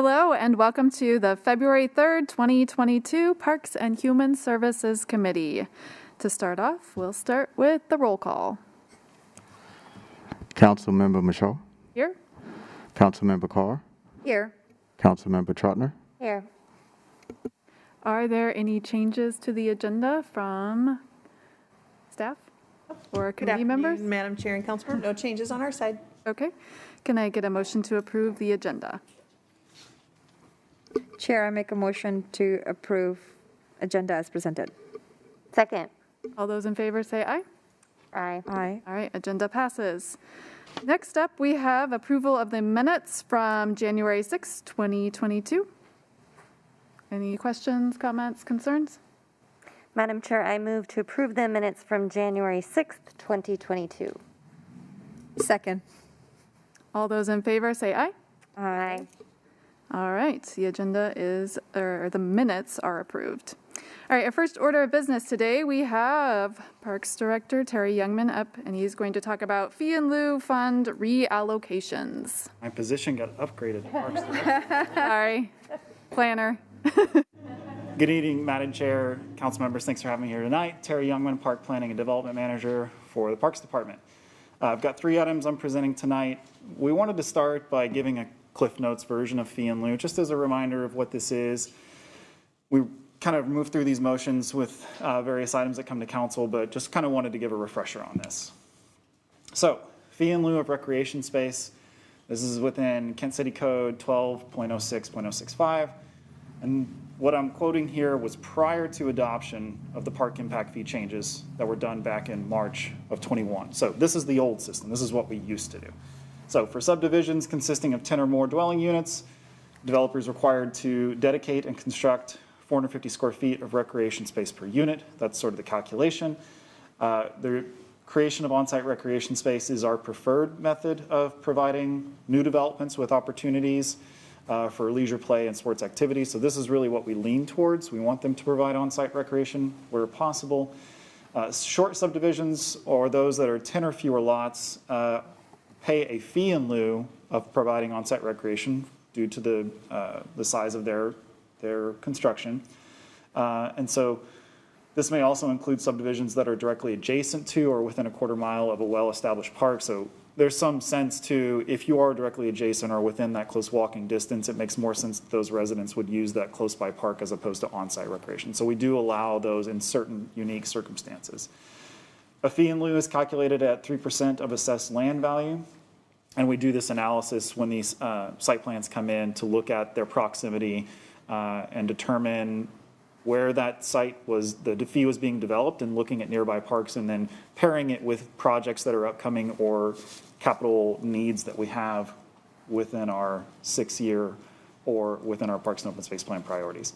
Hello and welcome to the February 3rd, 2022 Parks and Human Services Committee. To start off, we'll start with the roll call. Councilmember Michaud. Here. Councilmember Carr. Here. Councilmember Trotner. Here. Are there any changes to the agenda from staff or committee members? Madam Chair and Councilmember, no changes on our side. Okay. Can I get a motion to approve the agenda? Chair, I make a motion to approve agenda as presented. Second. All those in favor say aye. Aye. Aye. All right, agenda passes. Next up, we have approval of the minutes from January 6, 2022. Any questions, comments, concerns? Madam Chair, I move to approve the minutes from January 6th, 2022. Second. All those in favor say aye. Aye. All right, the minutes are approved. All right, our first order of business today, we have Parks Director Terry Jungman up, and he's going to talk about Fee-In-Lieu fund reallocations. My position got upgraded to Parks Director. Sorry, planner. Good evening, Madam Chair, council members. Thanks for having me here tonight. Terry Jungman, Park Planning and Development Manager for the Parks Department. I've got 3 items I'm presenting tonight. We wanted to start by giving a Cliff Notes version of Fee-In-Lieu, just as a reminder of what this is. We kind of move through these motions with various items that come to council, but just kind of wanted to give a refresher on this. So, Fee-In-Lieu of recreation space. This is within Kent City Code 12.06.065. And what I'm quoting here was prior to adoption of the park impact fee changes that were done back in March of 21. So this is the old system. This is what we used to do. So for subdivisions consisting of 10 or more dwelling units, developers required to dedicate and construct 450 square feet of recreation space per unit. That's sort of the calculation. The creation of on-site recreation space is our preferred method of providing new developments with opportunities for leisure play and sports activities. So this is really what we lean towards. We want them to provide on-site recreation where possible. Short subdivisions, or those that are 10 or fewer lots, pay a fee in lieu of providing on-site recreation due to the size of their construction. And so this may also include subdivisions that are directly adjacent to or within a quarter mile of a well-established park. So there's some sense to, if you are directly adjacent or within that close walking distance, it makes more sense that those residents would use that close by park as opposed to on-site recreation. So we do allow those in certain unique circumstances. A fee in lieu is calculated at 3% of assessed land value. And we do this analysis when these site plans come in to look at their proximity and determine where that site was, the fee was being developed, and looking at nearby parks and then pairing it with projects that are upcoming or capital needs that we have within our 6-year or within our Parks and Open Space Plan priorities.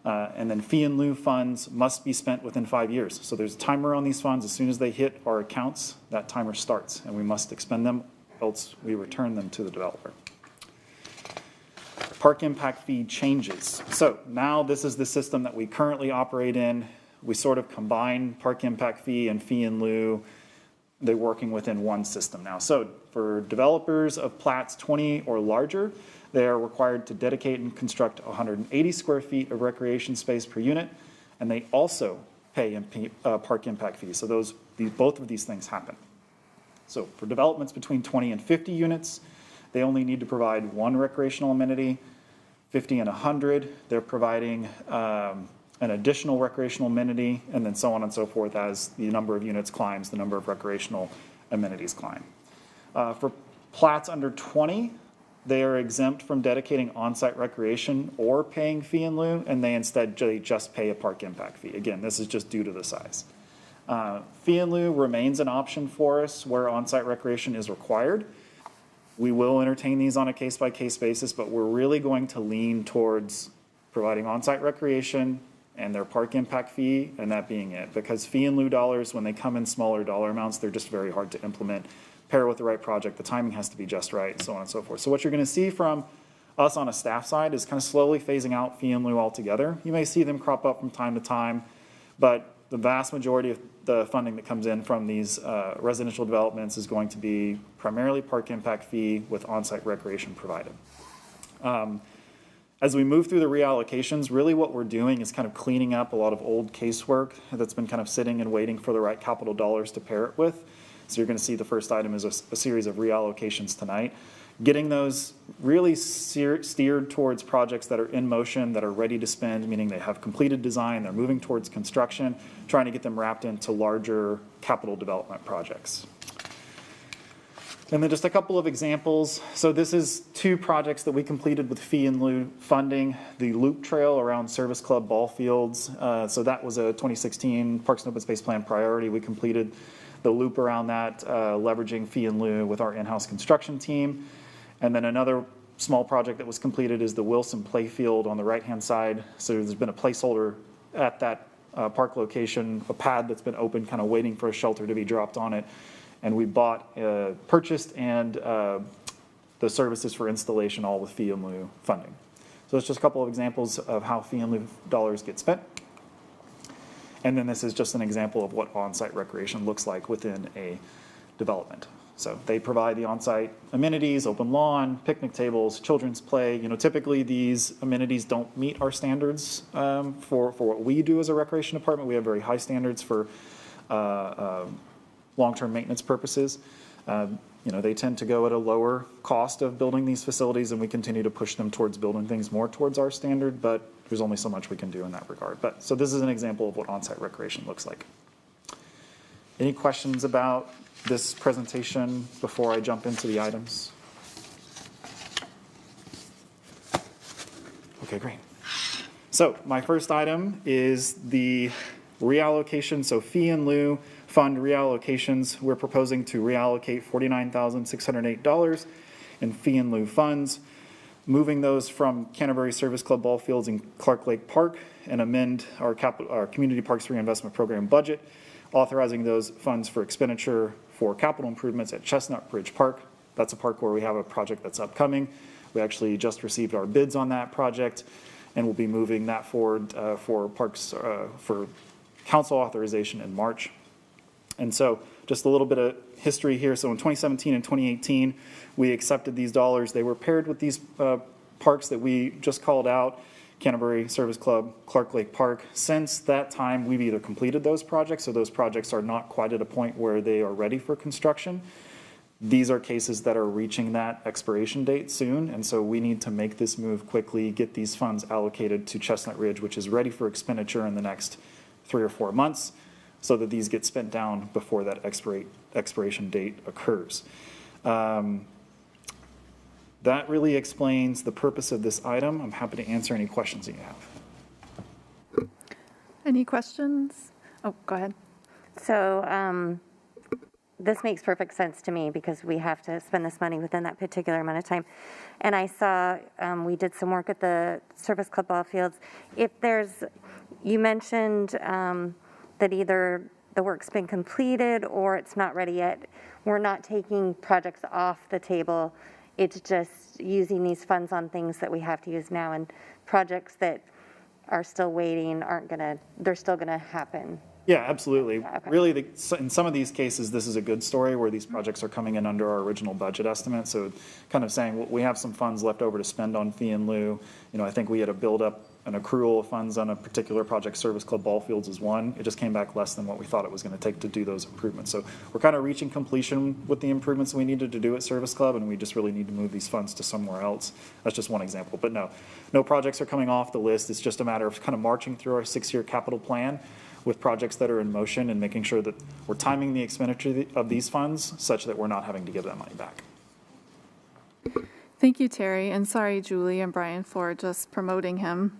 And then fee in lieu funds must be spent within 5 years. So there's a timer on these funds. As soon as they hit our accounts, that timer starts, and we must expend them, else we return them to the developer. Park impact fee changes. So now this is the system that we currently operate in. We sort of combine park impact fee and fee in lieu. They're working within one system now. So for developers of plats 20 or larger, they are required to dedicate and construct 180 square feet of recreation space per unit, and they also pay park impact fees. So both of these things happen. So for developments between 20 and 50 units, they only need to provide one recreational amenity. 50 and 100, they're providing an additional recreational amenity, and then so on and so forth. As the number of units climbs, the number of recreational amenities climb. For plats under 20, they are exempt from dedicating on-site recreation or paying fee in lieu, and they instead just pay a park impact fee. Again, this is just due to the size. Fee in lieu remains an option for us where on-site recreation is required. We will entertain these on a case-by-case basis, but we're really going to lean towards providing on-site recreation and their park impact fee, and that being it. Because fee in lieu dollars, when they come in smaller dollar amounts, they're just very hard to implement. Pair with the right project, the timing has to be just right, so on and so forth. So what you're going to see from us on a staff side is kind of slowly phasing out fee in lieu altogether. You may see them crop up from time to time, but the vast majority of the funding that comes in from these residential developments is going to be primarily park impact fee with on-site recreation provided. As we move through the reallocations, really what we're doing is kind of cleaning up a lot of old casework that's been kind of sitting and waiting for the right capital dollars to pair it with. So you're going to see the first item is a series of reallocations tonight. Getting those really steered towards projects that are in motion, that are ready to spend, meaning they have completed design, they're moving towards construction, trying to get them wrapped into larger capital development projects. And then just a couple of examples. So this is 2 projects that we completed with Fee-In-Lieu funding. The loop trail around Service Club ball fields. So that was a 2016 Parks and Open Space Plan priority. We completed the loop around that, leveraging Fee-In-Lieu with our in-house construction team. And then another small project that was completed is the Wilson Playfield on the right-hand side. So there's been a placeholder at that park location, a pad that's been open, kind of waiting for a shelter to be dropped on it. And we purchased and the services for installation all with Fee-In-Lieu funding. So it's just a couple of examples of how Fee-In-Lieu dollars get spent. And then this is just an example of what on-site recreation looks like within a development. So they provide the on-site amenities, open lawn, picnic tables, children's play. You know, typically these amenities don't meet our standards for what we do as a recreation department. We have very high standards for long-term maintenance purposes. You know, they tend to go at a lower cost of building these facilities, and we continue to push them towards building things more towards our standard, but there's only so much we can do in that regard. But so this is an example of what on-site recreation looks like. Any questions about this presentation before I jump into the items? Okay, great. So my first item is the reallocation, so Fee-In-Lieu fund reallocations. We're proposing to reallocate $49,608 in Fee-In-Lieu funds, moving those from Canterbury Service Club ball fields in Clark Lake Park, and amend our Community Parks Reinvestment Program budget, authorizing those funds for expenditure for capital improvements at Chestnut Ridge Park. That's a park where we have a project that's upcoming. We actually just received our bids on that project, and we'll be moving that forward for council authorization in March. And so just a little bit of history here. So in 2017 and 2018, we accepted these dollars. They were paired with these parks that we just called out, Canterbury Service Club, Clark Lake Park. Since that time, we've either completed those projects, so those projects are not quite at a point where they are ready for construction. These are cases that are reaching that expiration date soon, and so we need to make this move quickly, get these funds allocated to Chestnut Ridge, which is ready for expenditure in the next 3 or 4 months, so that these get spent down before that expiration date occurs. That really explains the purpose of this item. I'm happy to answer any questions that you have. Any questions? Oh, go ahead. So this makes perfect sense to me because we have to spend this money within that particular amount of time. And I saw we did some work at the Service Club ball fields. You mentioned that either the work's been completed or it's not ready yet. We're not taking projects off the table. It's just using these funds on things that we have to use now, and projects that are still waiting they're still gonna happen. Yeah, absolutely. Yeah, okay. Really, in some of these cases, this is a good story where these projects are coming in under our original budget estimate. So kind of saying, well, we have some funds left over to spend on Fee-In-Lieu. You know, I think we had to build up an accrual of funds on a particular project. Service Club ball fields is one. It just came back less than what we thought it was going to take to do those improvements. So we're kind of reaching completion with the improvements we needed to do at Service Club, and we just really need to move these funds to somewhere else. That's just one example. But no projects are coming off the list. It's just a matter of kind of marching through our 6-year capital plan with projects that are in motion and making sure that we're timing the expenditure of these funds such that we're not having to give that money back. Thank you, Terry, and sorry, Julie and Brian, for just promoting him.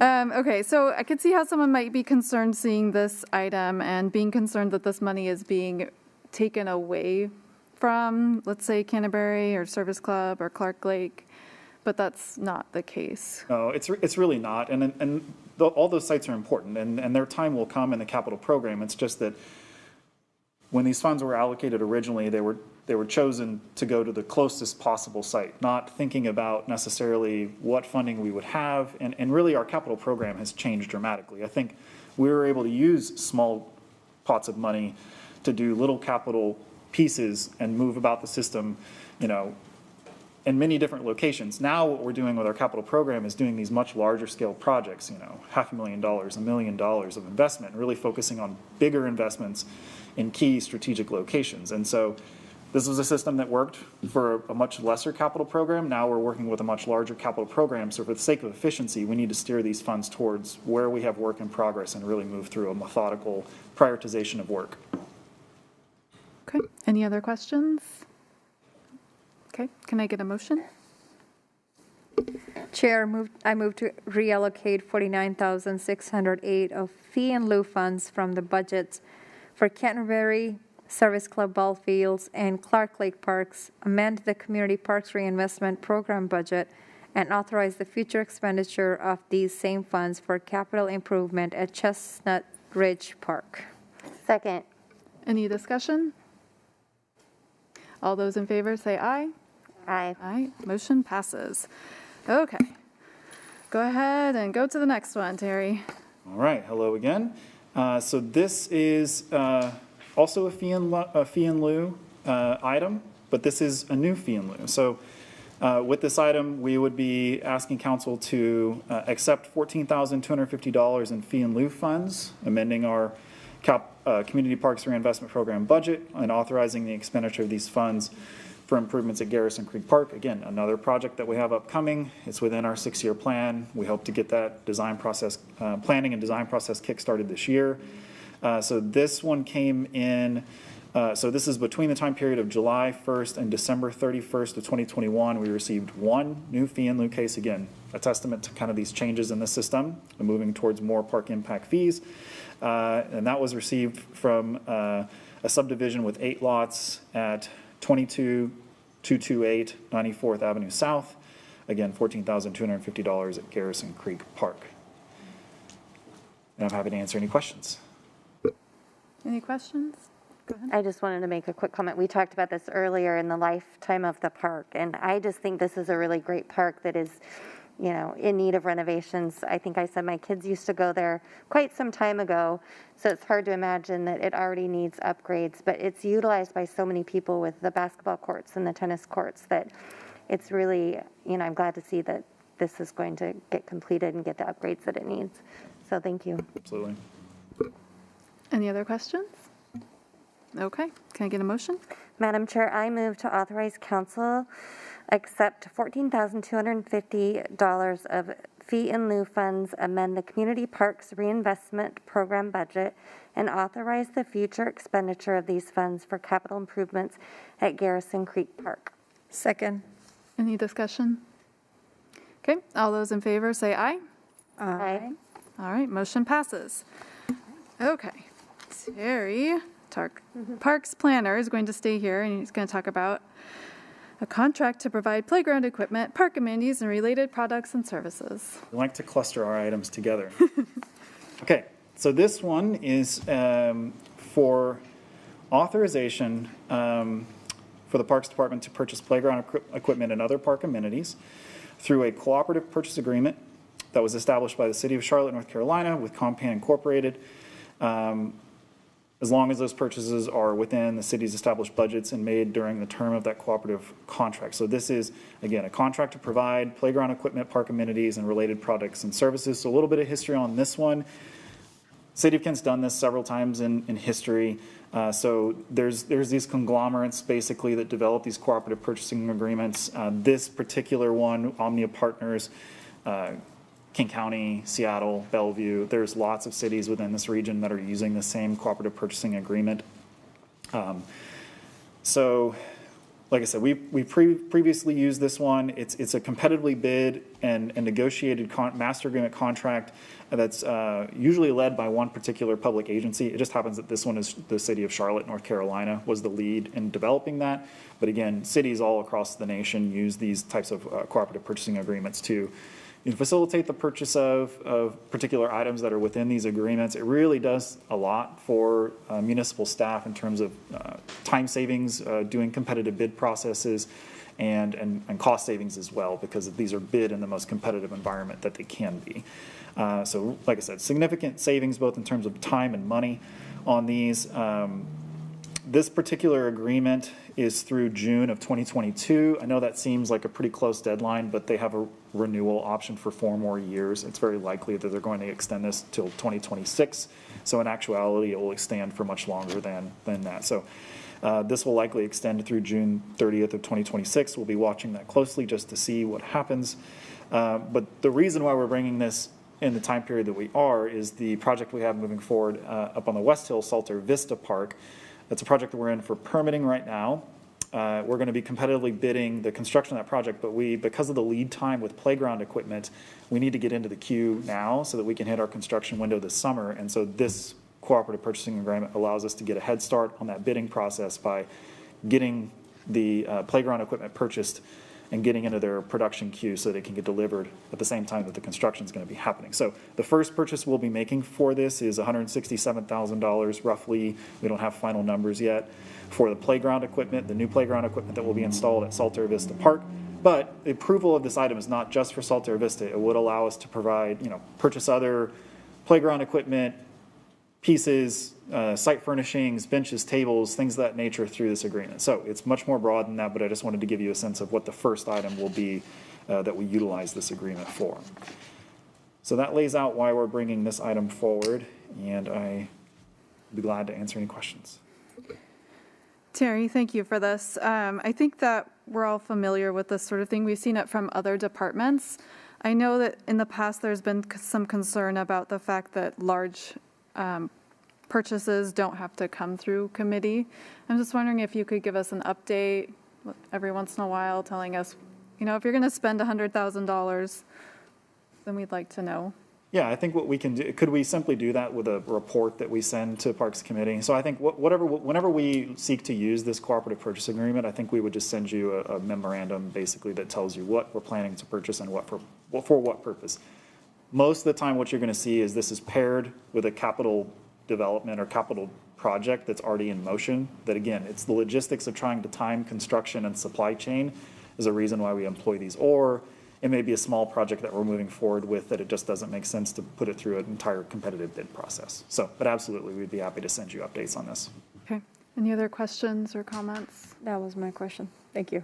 Okay, so I could see how someone might be concerned seeing this item and being concerned that this money is being taken away from, let's say, Canterbury or Service Club or Clark Lake, but that's not the case. No, it's really not, and all those sites are important, and their time will come in the capital program. It's just that when these funds were allocated originally, they were chosen to go to the closest possible site, not thinking about necessarily what funding we would have, and really our capital program has changed dramatically. I think we were able to use small pots of money to do little capital pieces and move about the system, in many different locations. Now what we're doing with our capital program is doing these much larger scale projects, $500,000, $1 million of investment, really focusing on bigger investments in key strategic locations. And so this was a system that worked for a much lesser capital program. Now we're working with a much larger capital program. So for the sake of efficiency, we need to steer these funds towards where we have work in progress and really move through a methodical prioritization of work. Okay, any other questions? Okay, can I get a motion? Chair, I move to reallocate $49,608 of fee-in-lieu funds from the budgets for Canterbury Service Club ball fields and Clark Lake Parks, amend the Community Parks Reinvestment Program budget, and authorize the future expenditure of these same funds for capital improvement at Chestnut Ridge Park. Second. Any discussion? All those in favor say aye. Aye. Aye, motion passes. Okay, go ahead and go to the next one, Terry. All right, hello again. So this is also a fee-in-lieu item, but this is a new fee-in-lieu. So with this item, we would be asking council to accept $14,250 in fee-in-lieu funds, amending our Community Parks Reinvestment Program budget and authorizing the expenditure of these funds for improvements at Garrison Creek Park. Again, another project that we have upcoming. It's within our 6-year plan. We hope to get that design process, planning and design process kick-started this year. So this one came in, so this is between the time period of July 1st and December 31st of 2021. We received one new fee-in-lieu case, again, a testament to kind of these changes in the system and moving towards more park impact fees. And that was received from a subdivision with 8 lots at 22228 94th Avenue South. Again, $14,250 at Garrison Creek Park. And I'm happy to answer any questions. Any questions? Go ahead. I just wanted to make a quick comment. We talked about this earlier in the lifetime of the park, and I just think this is a really great park that is, in need of renovations. I think I said my kids used to go there quite some time ago, so it's hard to imagine that it already needs upgrades, but it's utilized by so many people with the basketball courts and the tennis courts that it's really, I'm glad to see that this is going to get completed and get the upgrades that it needs. So thank you. Absolutely. Any other questions? Okay, can I get a motion? Madam Chair, I move to authorize council accept $14,250 of fee-in-lieu funds, amend the Community Parks Reinvestment Program budget, and authorize the future expenditure of these funds for capital improvements at Garrison Creek Park. Second. Any discussion? Okay, all those in favor say aye. Aye. All right, motion passes. Okay, Terry, Parks Planner, is going to stay here, and he's going to talk about a contract to provide playground equipment, park amenities, and related products and services. We like to cluster our items together. Okay, so this one is for authorization for the Parks Department to purchase playground equipment and other park amenities through a cooperative purchase agreement that was established by the City of Charlotte, North Carolina with Compan Incorporated, as long as those purchases are within the city's established budgets and made during the term of that cooperative contract. So this is, again, a contract to provide playground equipment, park amenities, and related products and services. So a little bit of history on this one. City of Kent's done this several times in history. So there's these conglomerates basically that develop these cooperative purchasing agreements. This particular one, Omnia Partners, King County, Seattle, Bellevue, there's lots of cities within this region that are using the same cooperative purchasing agreement. So, like I said, we previously used this one. It's a competitively bid and negotiated master agreement contract that's usually led by one particular public agency. It just happens that this one is the City of Charlotte, North Carolina, was the lead in developing that. But again, cities all across the nation use these types of cooperative purchasing agreements to facilitate the purchase of particular items that are within these agreements. It really does a lot for municipal staff in terms of time savings, doing competitive bid processes, and cost savings as well, because these are bid in the most competitive environment that they can be. So like I said, significant savings both in terms of time and money on these. This particular agreement is through June of 2022. I know that seems like a pretty close deadline, but they have a renewal option for 4 more years. It's very likely that they're going to extend this till 2026. So in actuality, it will extend for much longer than that. So this will likely extend through June 30th of 2026. We'll be watching that closely just to see what happens. But the reason why we're bringing this in the time period that we are is the project we have moving forward up on the West Hill Salter Vista Park. That's a project that we're in for permitting right now. We're going to be competitively bidding the construction of that project, but because of the lead time with playground equipment, we need to get into the queue now so that we can hit our construction window this summer. And so this cooperative purchasing agreement allows us to get a head start on that bidding process by getting the playground equipment purchased and getting into their production queue so that it can get delivered at the same time that the construction is going to be happening. So the first purchase we'll be making for this is $167,000 roughly. We don't have final numbers yet for the playground equipment, the new playground equipment that will be installed at Salter Vista Park. But the approval of this item is not just for Salter Vista. It would allow us to provide, purchase other playground equipment, pieces, site furnishings, benches, tables, things of that nature through this agreement. So it's much more broad than that, but I just wanted to give you a sense of what the first item will be that we utilize this agreement for. So that lays out why we're bringing this item forward, and I'd be glad to answer any questions. Terry, thank you for this. I think that we're all familiar with this sort of thing. We've seen it from other departments. I know that in the past there's been some concern about the fact that large purchases don't have to come through committee. I'm just wondering if you could give us an update every once in a while telling us, if you're going to spend $100,000, then we'd like to know. Yeah, I think what we can do, could we simply do that with a report that we send to Parks Committee? So I think whenever we seek to use this cooperative purchase agreement, I think we would just send you a memorandum basically that tells you what we're planning to purchase and for what purpose. Most of the time what you're going to see is this is paired with a capital development or capital project that's already in motion. That again, it's the logistics of trying to time construction and supply chain is a reason why we employ these. Or it may be a small project that we're moving forward with that it just doesn't make sense to put it through an entire competitive bid process. So, but absolutely, we'd be happy to send you updates on this. Okay. Any other questions or comments? That was my question. Thank you.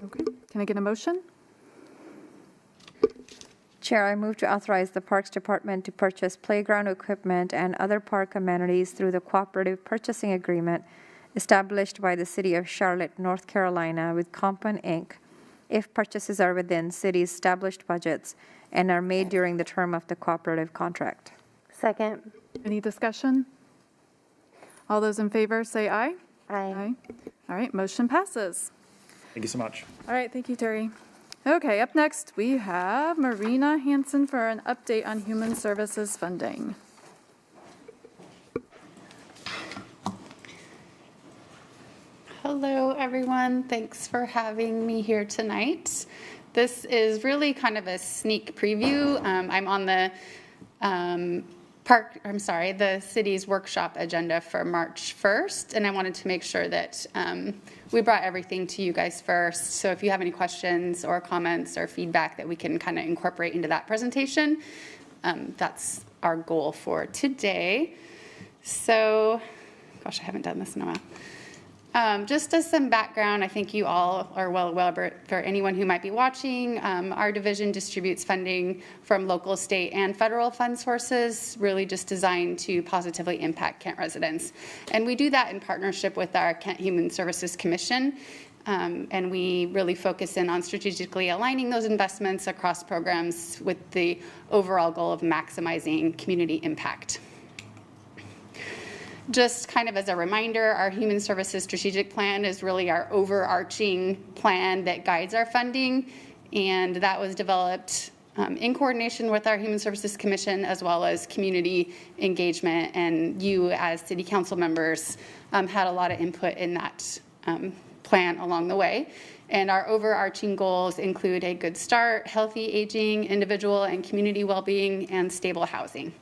Okay. Can I get a motion? Chair, I move to authorize the Parks Department to purchase playground equipment and other park amenities through the cooperative purchasing agreement established by the City of Charlotte, North Carolina with Compan Inc. if purchases are within city's established budgets and are made during the term of the cooperative contract. Second. Any discussion? All those in favor say aye. Aye. All right, motion passes. Thank you so much. All right, thank you, Terry. Okay, up next we have Marina Hanson for an update on human services funding. Hello, everyone. Thanks for having me here tonight. This is really kind of a sneak preview. I'm on the the city's workshop agenda for March 1st, and I wanted to make sure that we brought everything to you guys first. So if you have any questions or comments or feedback that we can kind of incorporate into that presentation, that's our goal for today. So, gosh, I haven't done this in a while. Just as some background, I think you all are well aware, for anyone who might be watching, our division distributes funding from local, state, and federal fund sources, really just designed to positively impact Kent residents. And we do that in partnership with our Kent Human Services Commission, and we really focus in on strategically aligning those investments across programs with the overall goal of maximizing community impact. Just kind of as a reminder, our Human Services Strategic Plan is really our overarching plan that guides our funding, and that was developed in coordination with our Human Services Commission as well as community engagement, and you as City Council members had a lot of input in that plan along the way. And our overarching goals include a good start, healthy aging, individual and community well-being, and stable housing.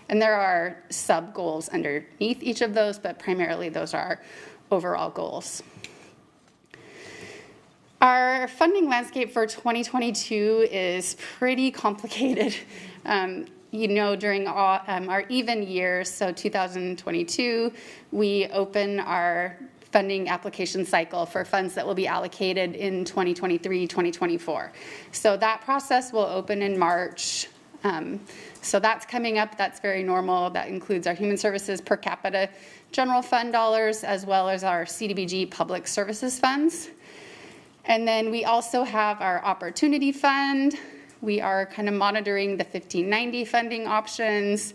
And there are sub-goals underneath each of those, but primarily those are overall goals. Our funding landscape for 2022 is pretty complicated. during our even years, so 2022, we open our funding application cycle for funds that will be allocated in 2023, 2024. So that process will open in March. So that's coming up. That's very normal. That includes our human services per capita general fund dollars, as well as our CDBG public services funds. And then we also have our opportunity fund. We are kind of monitoring the 1590 funding options.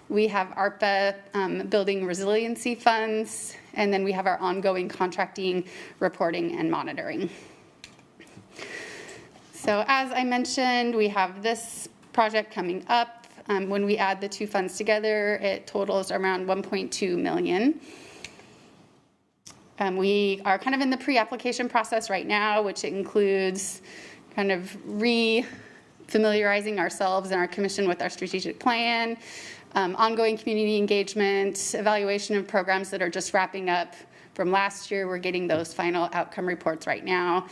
We have ARPA building resiliency funds, and then we have our ongoing contracting, reporting, and monitoring. So as I mentioned, we have this project coming up. When we add the two funds together, it totals around $1.2 million. We are kind of in the pre-application process right now, which includes kind of familiarizing ourselves and our commission with our strategic plan, ongoing community engagement, evaluation of programs that are just wrapping up from last year. We're getting those final outcome reports right now.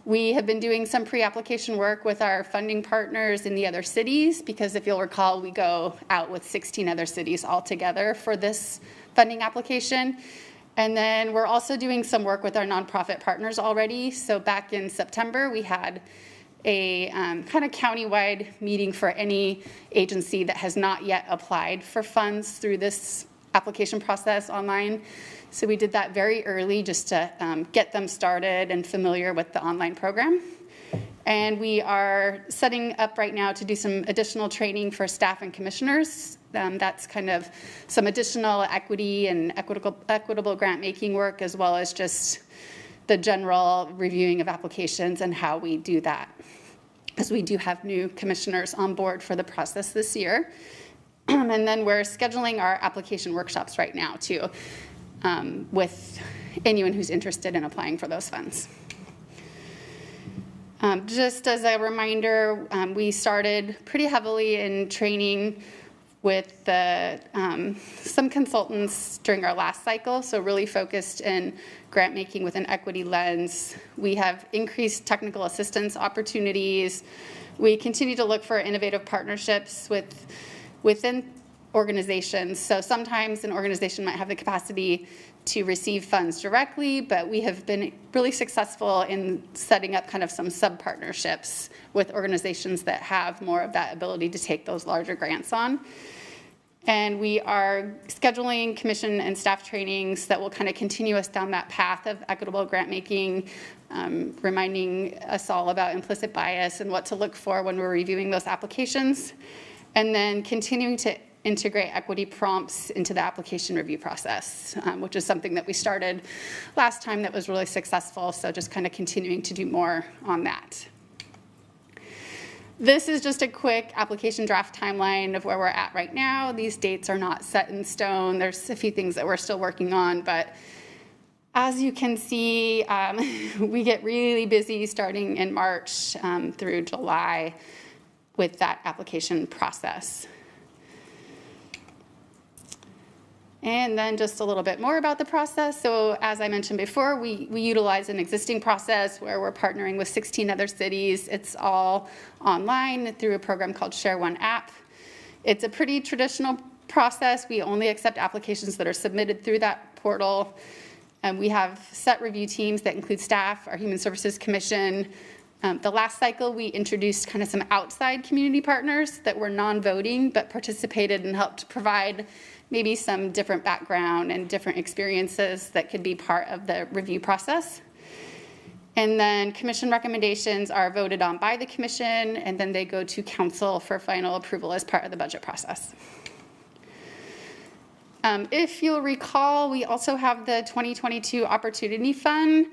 We have been doing some pre-application work with our funding partners in the other cities, because if you'll recall, we go out with 16 other cities altogether for this funding application. And then we're also doing some work with our nonprofit partners already. So back in September, we had a kind of countywide meeting for any agency that has not yet applied for funds through this application process online. So we did that very early just to get them started and familiar with the online program. And we are setting up right now to do some additional training for staff and commissioners. That's kind of some additional equity and equitable grant making work, as well as just the general reviewing of applications and how we do that, because we do have new commissioners on board for the process this year. And then we're scheduling our application workshops right now too, with anyone who's interested in applying for those funds. Just as a reminder, we started pretty heavily in training with some consultants during our last cycle, so really focused in grant making with an equity lens. We have increased technical assistance opportunities. We continue to look for innovative partnerships within organizations. So sometimes an organization might have the capacity to receive funds directly, but we have been really successful in setting up kind of some sub-partnerships with organizations that have more of that ability to take those larger grants on. And we are scheduling commission and staff trainings that will kind of continue us down that path of equitable grant making, reminding us all about implicit bias and what to look for when we're reviewing those applications, and then continuing to integrate equity prompts into the application review process, which is something that we started last time that was really successful, so just kind of continuing to do more on that. This is just a quick application draft timeline of where we're at right now. These dates are not set in stone. There's a few things that we're still working on, but as you can see, we get really busy starting in March through July with that application process. And then just a little bit more about the process. So as I mentioned before, we utilize an existing process where we're partnering with 16 other cities. It's all online through a program called Share One App. It's a pretty traditional process. We only accept applications that are submitted through that portal. And we have set review teams that include staff, our Human Services Commission. The last cycle, we introduced kind of some outside community partners that were non-voting but participated and helped provide maybe some different background and different experiences that could be part of the review process. And then commission recommendations are voted on by the commission, and then they go to council for final approval as part of the budget process. If you'll recall, we also have the 2022 Opportunity Fund.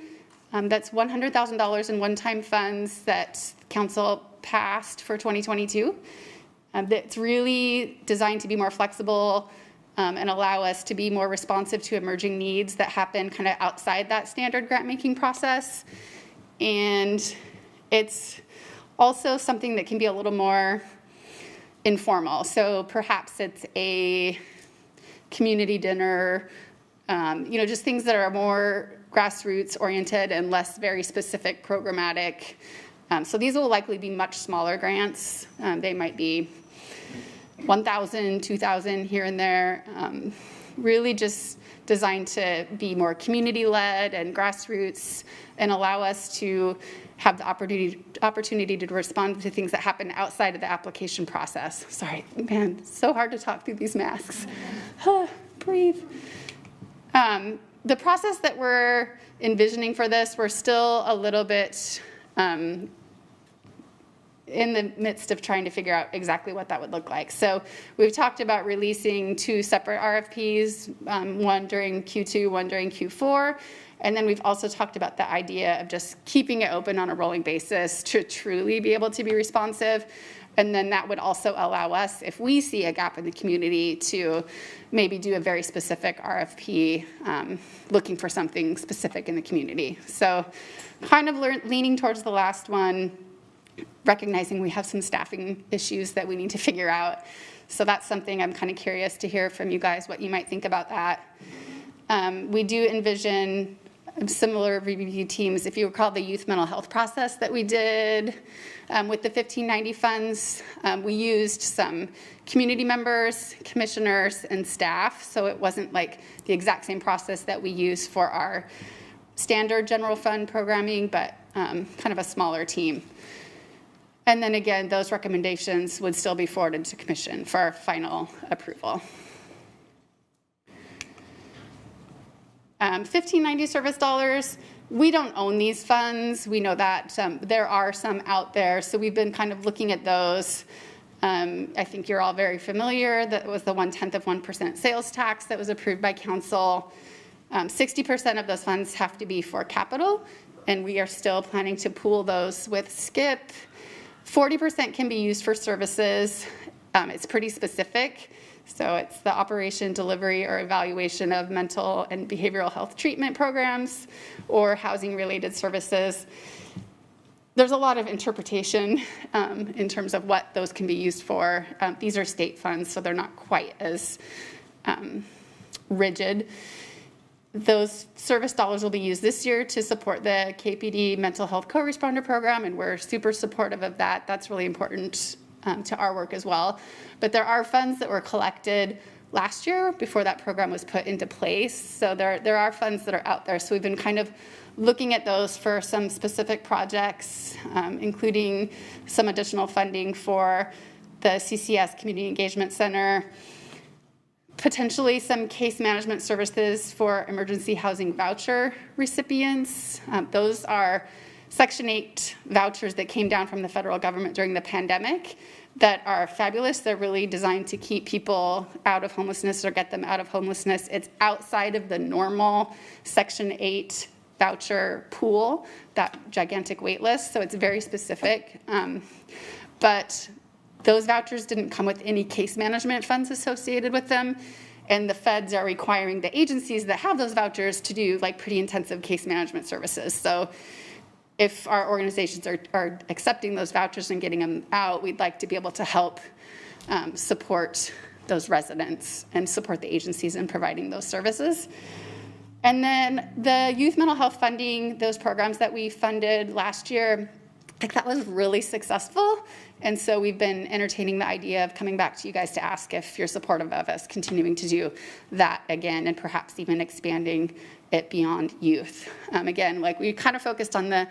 That's $100,000 in one-time funds that council passed for 2022. That's really designed to be more flexible and allow us to be more responsive to emerging needs that happen kind of outside that standard grant making process. And it's also something that can be a little more informal. So perhaps it's a community dinner, just things that are more grassroots oriented and less very specific programmatic. So these will likely be much smaller grants. They might be 1,000, 2,000 here and there, really just designed to be more community-led and grassroots and allow us to have the opportunity to respond to things that happen outside of the application process. Sorry, man, it's so hard to talk through these masks. Breathe. The process that we're envisioning for this, we're still a little bit in the midst of trying to figure out exactly what that would look like. So we've talked about releasing 2 separate RFPs, one during Q2, one during Q4. And then we've also talked about the idea of just keeping it open on a rolling basis to truly be able to be responsive. And then that would also allow us, if we see a gap in the community, to maybe do a very specific RFP looking for something specific in the community. So kind of leaning towards the last one, recognizing we have some staffing issues that we need to figure out. So that's something I'm kind of curious to hear from you guys, what you might think about that. We do envision similar review teams. If you recall the youth mental health process that we did with the 1590 funds, we used some community members, commissioners, and staff. So it wasn't like the exact same process that we use for our standard general fund programming, but kind of a smaller team. And then again, those recommendations would still be forwarded to commission for final approval. 1590 service dollars, we don't own these funds. We know that there are some out there, so we've been kind of looking at those. I think you're all very familiar. That was the 0.1% sales tax that was approved by council. 60% of those funds have to be for capital, and we are still planning to pool those with SCIP. 40% can be used for services. It's pretty specific. So it's the operation, delivery, or evaluation of mental and behavioral health treatment programs or housing-related services. There's a lot of interpretation in terms of what those can be used for. These are state funds, so they're not quite as rigid. Those service dollars will be used this year to support the KPD mental health co-responder program, and we're super supportive of that. That's really important to our work as well. But there are funds that were collected last year before that program was put into place. So there are funds that are out there. So we've been kind of looking at those for some specific projects, including some additional funding for the CCS Community Engagement Center, potentially some case management services for emergency housing voucher recipients. Those are Section 8 vouchers that came down from the federal government during the pandemic that are fabulous. They're really designed to keep people out of homelessness or get them out of homelessness. It's outside of the normal Section 8 voucher pool, that gigantic wait list, so it's very specific. But those vouchers didn't come with any case management funds associated with them, and the feds are requiring the agencies that have those vouchers to do like pretty intensive case management services. So if our organizations are accepting those vouchers and getting them out, we'd like to be able to help support those residents and support the agencies in providing those services. And then the youth mental health funding, those programs that we funded last year, I think that was really successful. And so we've been entertaining the idea of coming back to you guys to ask if you're supportive of us continuing to do that again and perhaps even expanding it beyond youth. Again, like we kind of focused on the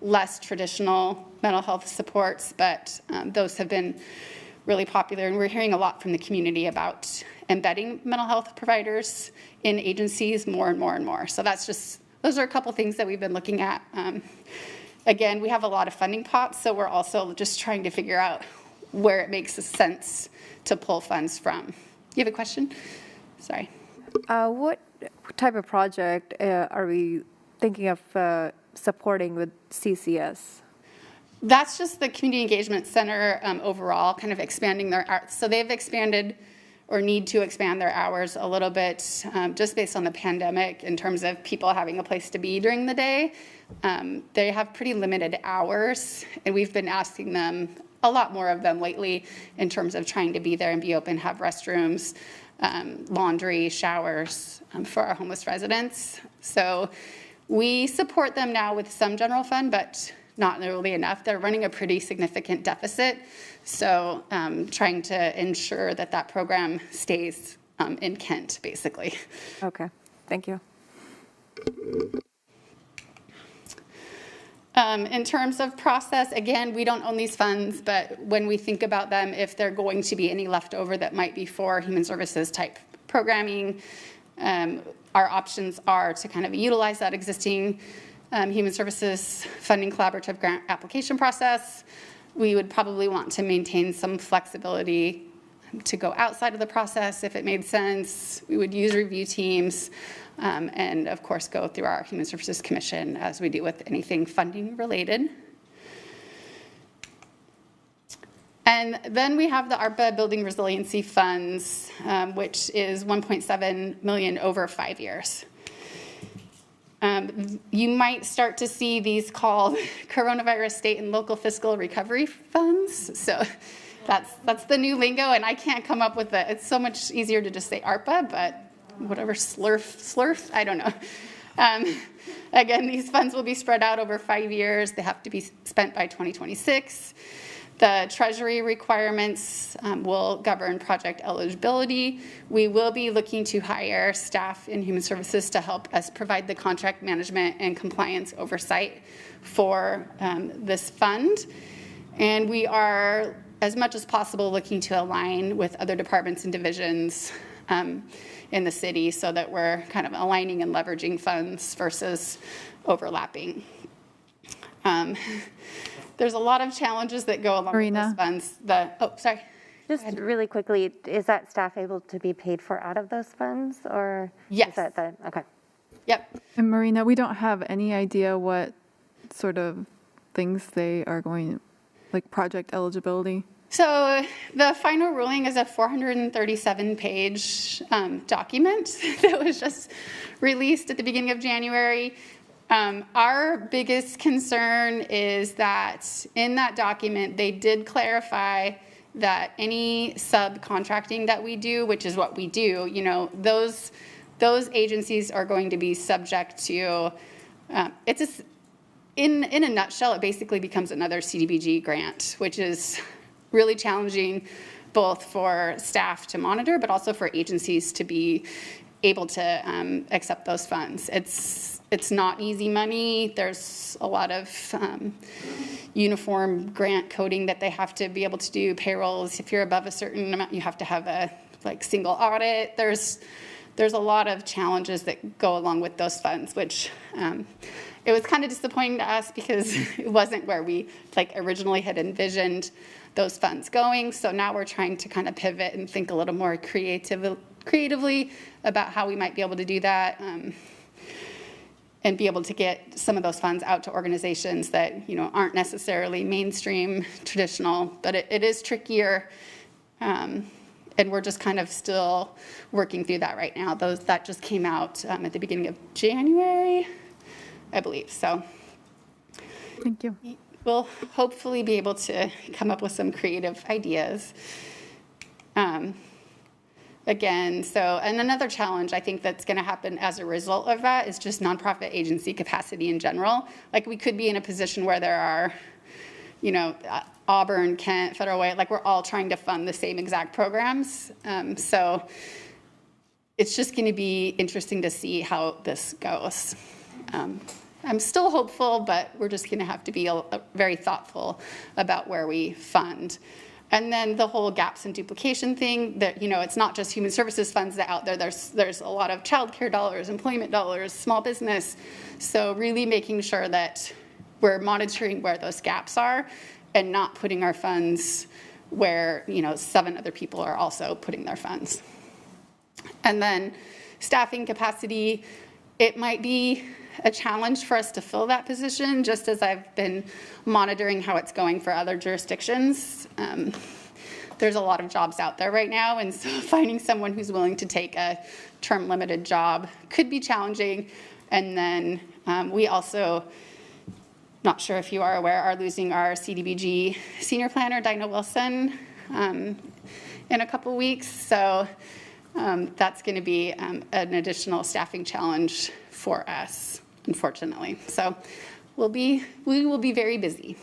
less traditional mental health supports, but those have been really popular. And we're hearing a lot from the community about embedding mental health providers in agencies more and more and more. So those are a couple things that we've been looking at. Again, we have a lot of funding pots, so we're also just trying to figure out where it makes sense to pull funds from. You have a question? Sorry. What type of project are we thinking of supporting with CCS? That's just the Community Engagement Center overall, kind of expanding their hours. So they've expanded or need to expand their hours a little bit just based on the pandemic in terms of people having a place to be during the day. They have pretty limited hours, and we've been asking them, a lot more of them lately, in terms of trying to be there and be open, have restrooms, laundry, showers for our homeless residents. So we support them now with some general fund, but not nearly enough. They're running a pretty significant deficit. So trying to ensure that that program stays in Kent, basically. Okay, thank you. In terms of process, again, we don't own these funds, but when we think about them, if they're going to be any left over that might be for human services type programming, our options are to kind of utilize that existing human services funding collaborative grant application process. We would probably want to maintain some flexibility to go outside of the process if it made sense. We would use review teams and of course go through our Human Services Commission as we do with anything funding related. And then we have the ARPA Building Resiliency Funds, which is $1.7 million over 5 years. You might start to see these called Coronavirus State and Local Fiscal Recovery Funds. So that's the new lingo, and I can't come up with it. It's so much easier to just say ARPA, but whatever, slurf, I don't know. Again, these funds will be spread out over 5 years. They have to be spent by 2026. The Treasury Requirements will govern project eligibility. We will be looking to hire staff in Human Services to help us provide the contract management and compliance oversight for this fund. And we are, as much as possible, looking to align with other departments and divisions in the city so that we're kind of aligning and leveraging funds versus overlapping. There's a lot of challenges that go along Marina. with those funds. Just really quickly, is that staff able to be paid for out of those funds, or Yes. is that okay? Yep. And Marina, we don't have any idea what sort of things they are going, like project eligibility. So the final ruling is a 437-page document that was just released at the beginning of January. Our biggest concern is that in that document, they did clarify that any subcontracting that we do, which is what we do, you know, those agencies are going to be subject to, in a nutshell, it basically becomes another CDBG grant, which is really challenging both for staff to monitor, but also for agencies to be able to accept those funds. It's not easy money. There's a lot of uniform grant coding that they have to be able to do. Payrolls, if you're above a certain amount, you have to have a single audit. There's a lot of challenges that go along with those funds, which it was kind of disappointing to us because it wasn't where we originally had envisioned those funds going. So now we're trying to kind of pivot and think a little more creatively about how we might be able to do that. And be able to get some of those funds out to organizations that aren't necessarily mainstream traditional, but it is trickier, and we're just kind of still working through that right now. That just came out at the beginning of January, I believe. So Thank you. we'll hopefully be able to come up with some creative ideas. Again, and another challenge I think that's going to happen as a result of that is just nonprofit agency capacity in general. Like we could be in a position where there are, Auburn, Kent, Federal Way, we're all trying to fund the same exact programs. So it's just going to be interesting to see how this goes. I'm still hopeful, but we're just going to have to be very thoughtful about where we fund. And then the whole gaps and duplication thing that, it's not just human services funds that out there. There's a lot of childcare dollars, employment dollars, small business. So really making sure that we're monitoring where those gaps are and not putting our funds where, 7 other people are also putting their funds. And then staffing capacity, it might be a challenge for us to fill that position, just as I've been monitoring how it's going for other jurisdictions. There's a lot of jobs out there right now, and so finding someone who's willing to take a term limited job could be challenging. And then we also, not sure if you are aware, are losing our CDBG senior planner, Dinah Wilson, in a couple weeks. So that's going to be an additional staffing challenge for us, unfortunately. So we will be very busy.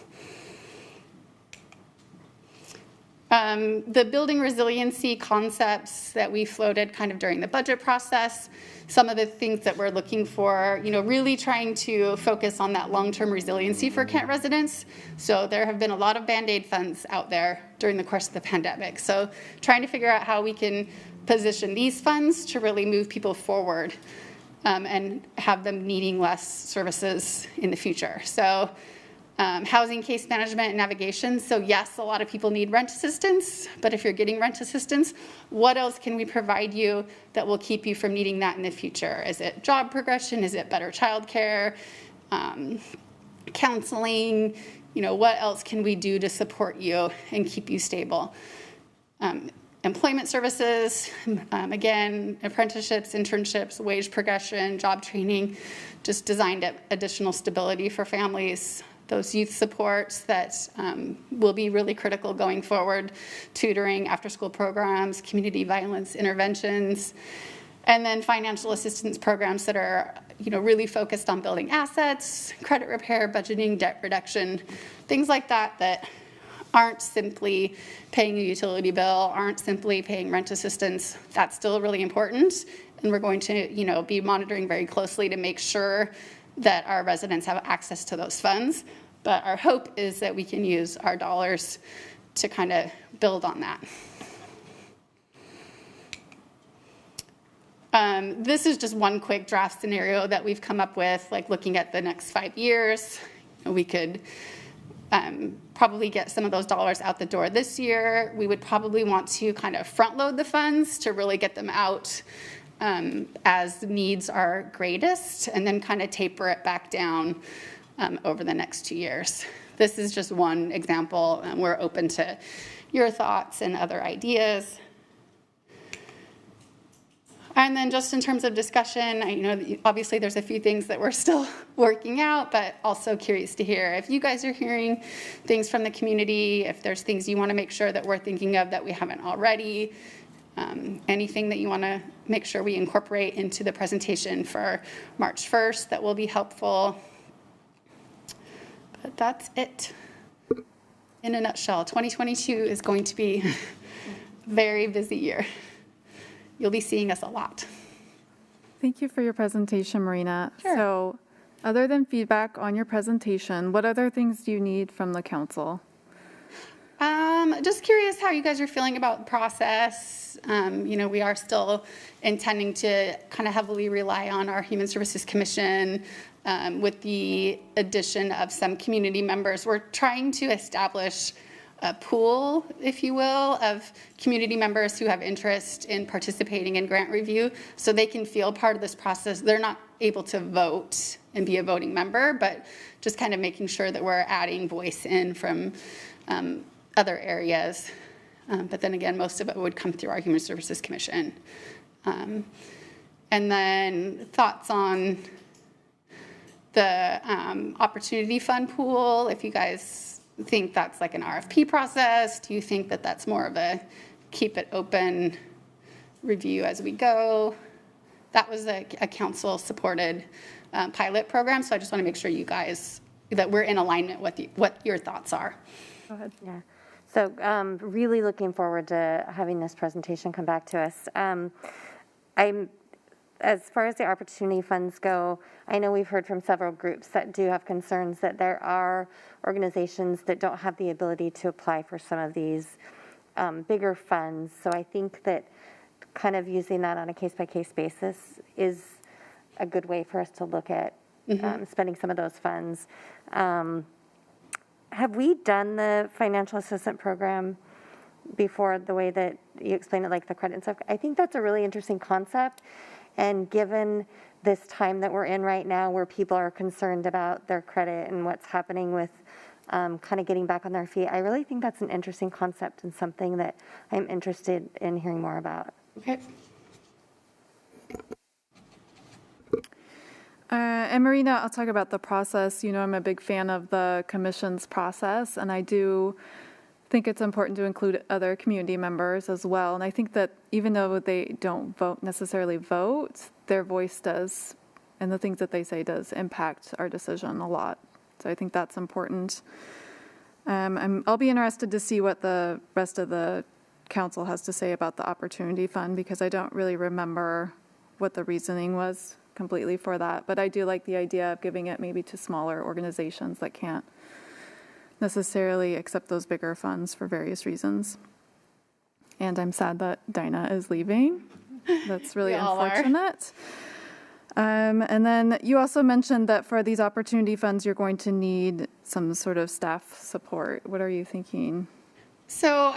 The building resiliency concepts that we floated kind of during the budget process, some of the things that we're looking for, really trying to focus on that long-term resiliency for Kent residents. So there have been a lot of Band-Aid funds out there during the course of the pandemic. So trying to figure out how we can position these funds to really move people forward and have them needing less services in the future. So housing case management and navigation. So yes, a lot of people need rent assistance, but if you're getting rent assistance, what else can we provide you that will keep you from needing that in the future? Is it job progression? Is it better childcare? Counseling? What else can we do to support you and keep you stable? Employment services, again, apprenticeships, internships, wage progression, job training, just designed at additional stability for families. Those youth supports that will be really critical going forward, tutoring, after-school programs, community violence interventions, and then financial assistance programs that are really focused on building assets, credit repair, budgeting, debt reduction, things like that aren't simply paying a utility bill, aren't simply paying rent assistance. That's still really important, and we're going to be monitoring very closely to make sure that our residents have access to those funds. But our hope is that we can use our dollars to kind of build on that. This is just one quick draft scenario that we've come up with, like looking at the next 5 years. We could probably get some of those dollars out the door this year. We would probably want to kind of front load the funds to really get them out as needs are greatest, and then kind of taper it back down over the next 2 years. This is just one example. We're open to your thoughts and other ideas. And then just in terms of discussion, I know that obviously there's a few things that we're still working out, but also curious to hear if you guys are hearing things from the community, if there's things you want to make sure that we're thinking of that we haven't already. Anything that you want to make sure we incorporate into the presentation for March 1st that will be helpful. But that's it in a nutshell. 2022 is going to be a very busy year. You'll be seeing us a lot. Thank you for your presentation, Marina. Sure. So other than feedback on your presentation, what other things do you need from the council? Just curious how you guys are feeling about the process. We are still intending to kind of heavily rely on our Human Services Commission with the addition of some community members. We're trying to establish a pool, if you will, of community members who have interest in participating in grant review so they can feel part of this process. They're not able to vote and be a voting member, but just kind of making sure that we're adding voice in from other areas. But then again, most of it would come through our Human Services Commission. And then thoughts on the Opportunity Fund pool, if you guys think that's like an RFP process, do you think that that's more of a keep it open review as we go? That was a council-supported pilot program, so I just want to make sure you guys, that we're in alignment with what your thoughts are. Go ahead. Yeah. So really looking forward to having this presentation come back to us. As far as the opportunity funds go, I know we've heard from several groups that do have concerns that there are organizations that don't have the ability to apply for some of these bigger funds. So I think that kind of using that on a case-by-case basis is a good way for us to look at spending some of those funds. Have we done the financial assistance program before, the way that you explained it, like the credit and stuff? I think that's a really interesting concept. And given this time that we're in right now where people are concerned about their credit and what's happening with kind of getting back on their feet, I really think that's an interesting concept and something that I'm interested in hearing more about. Okay. And Marina, I'll talk about the process. I'm a big fan of the commission's process, and I do think it's important to include other community members as well. And I think that even though they don't necessarily vote, their voice does, and the things that they say does impact our decision a lot. So I think that's important. I'll be interested to see what the rest of the council has to say about the Opportunity Fund, because I don't really remember what the reasoning was completely for that. But I do like the idea of giving it maybe to smaller organizations that can't necessarily accept those bigger funds for various reasons. And I'm sad that Dinah is leaving. That's really unfortunate. And then you also mentioned that for these opportunity funds, you're going to need some sort of staff support. What are you thinking? So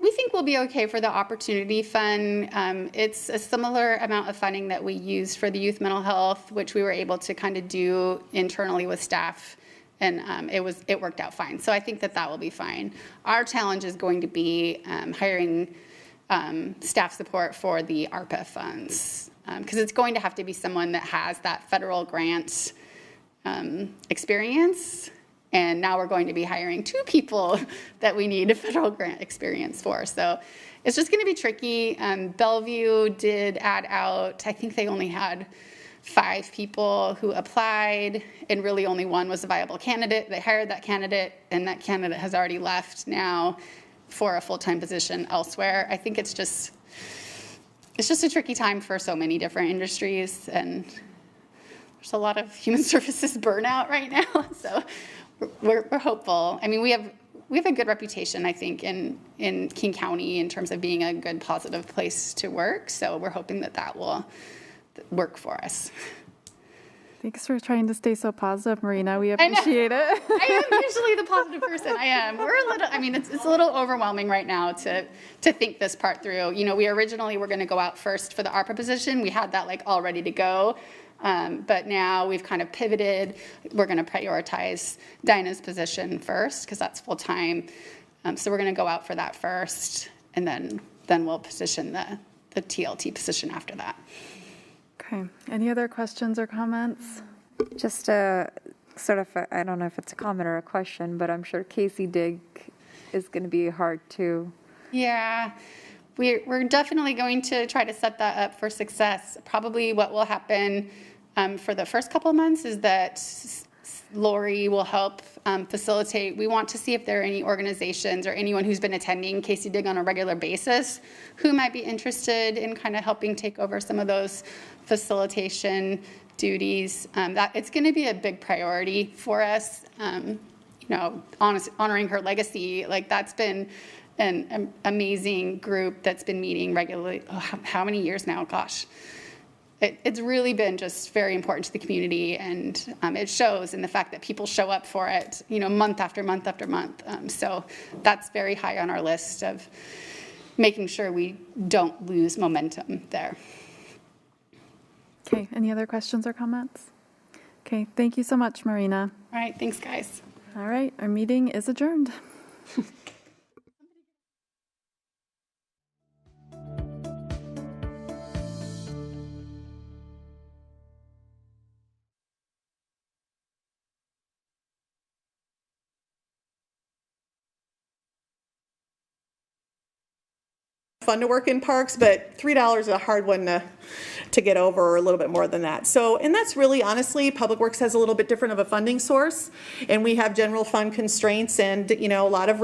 we think we'll be okay for the Opportunity Fund. It's a similar amount of funding that we used for the youth mental health, which we were able to kind of do internally with staff, and it worked out fine. So I think that will be fine. Our challenge is going to be hiring staff support for the ARPA funds, because it's going to have to be someone that has that federal grant experience. And now we're going to be hiring 2 people that we need a federal grant experience for. So it's just going to be tricky. Bellevue did add out, I think they only had 5 people who applied, and really only 1 was a viable candidate. They hired that candidate, and that candidate has already left now for a full-time position elsewhere. I think it's just a tricky time for so many different industries, and there's a lot of human services burnout right now. So we're hopeful. I mean, we have a good reputation, I think, in King County in terms of being a good, positive place to work. So we're hoping that will work for us. Thanks for trying to stay so positive, Marina. We appreciate it. I am usually the positive person. I am. It's a little overwhelming right now to think this part through. You know, we originally were going to go out first for the ARPA position. We had that all ready to go. But now we've kind of pivoted. We're going to prioritize Dinah's position first because that's full time. So we're going to go out for that first, and then we'll position the TLT position after that. Okay. Any other questions or comments? Just sort of, I don't know if it's a comment or a question, but I'm sure Casey Dig is going to be hard to. Yeah. We're definitely going to try to set that up for success. Probably what will happen for the first couple of months is that Lori will help facilitate. We want to see if there are any organizations or anyone who's been attending Casey Dig on a regular basis who might be interested in kind of helping take over some of those facilitation duties. That it's going to be a big priority for us. Honoring her legacy, that's been an amazing group that's been meeting regularly. How many years now? Gosh. It's really been just very important to the community, and it shows in the fact that people show up for it, month after month after month. So that's very high on our list of making sure we don't lose momentum there. Okay, any other questions or comments? Okay, thank you so much, Marina. All right, thanks, guys. All right, our meeting is adjourned. Fun to work in parks, but $3 is a hard one to get over, or a little bit more than that. So, and that's really, honestly, Public Works has a little bit different of a funding source, and we have general fund constraints and, a lot of